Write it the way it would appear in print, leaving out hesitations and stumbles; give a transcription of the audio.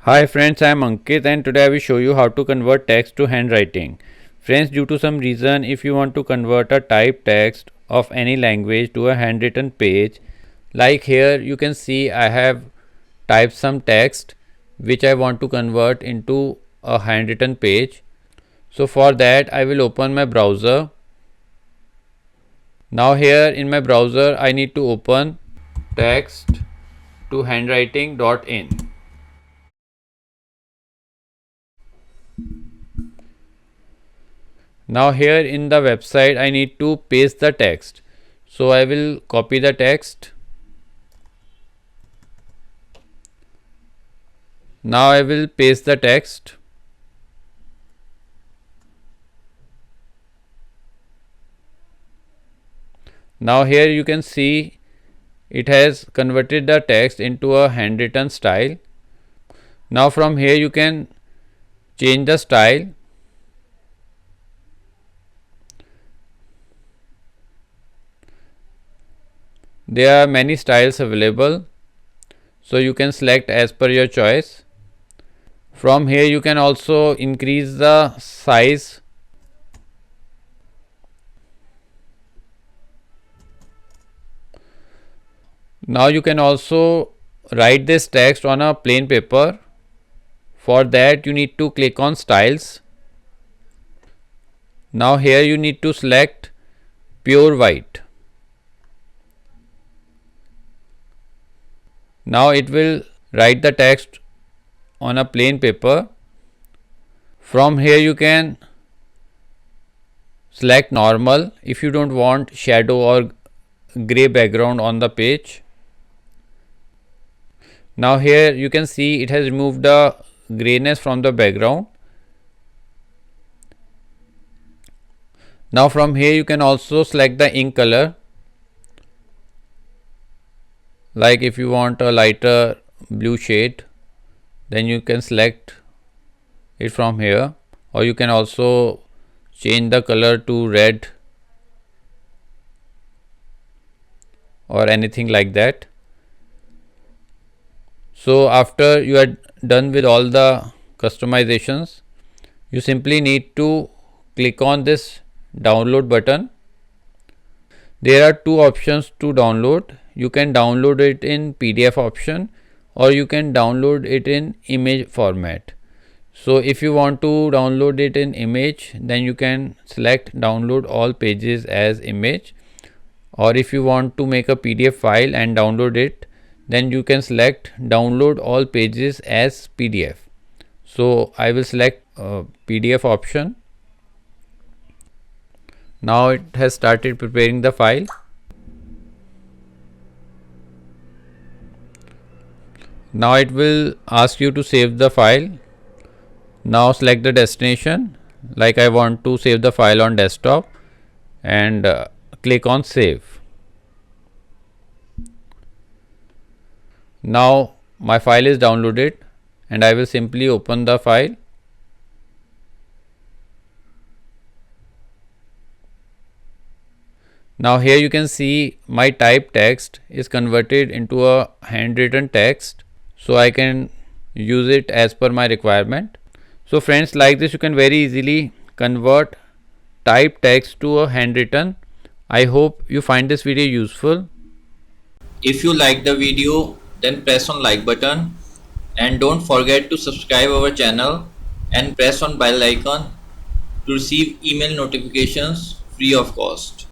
Hi friends, I am Ankit and today I will show you how to convert text to handwriting. Friends, due to some reason, if you want to convert a typed text of any language to a handwritten page, like here you can see I have typed some text which I want to convert into a handwritten page. So for that I will open my browser. Now here in my browser I need to open text to handwriting.in. Now here in the website I need to paste the text. So I will copy the text. Now I will paste the text. Now here you can see it has converted the text into a handwritten style. Now from here you can change the style. There are many styles available, so you can select as per your choice. From here you can also increase the size. Now you can also write this text on a plain paper. For that you need to click on styles. Now here you need to select pure white. Now it will write the text on a plain paper. From here you can select normal if you don't want shadow or gray background on the page. Now here you can see it has removed the grayness from the background. Now from here you can also select the ink color. Like if you want a lighter blue shade, then you can select it from here, or you can also change the color to red or anything like that. So after you are done with all the customizations, you simply need to click on this download button. There are two options to download. You can download it in PDF option or you can download it in image format. So if you want to download it in image, then you can select download all pages as image, or if you want to make a PDF file and download it, then you can select download all pages as PDF. So I will select PDF option. Now it has started preparing the file. Now it will ask you to save the file. Now select the destination, like I want to save the file on desktop, and click on save. Now my file is downloaded and I will simply open the file. Now here you can see my typed text is converted into a handwritten text, so I can use it as per my requirement. So friends, like this you can very easily convert typed text to a handwritten. I hope you find this video useful. If you like the video, then press on like button and don't forget to subscribe our channel and press on bell icon to receive email notifications free of cost.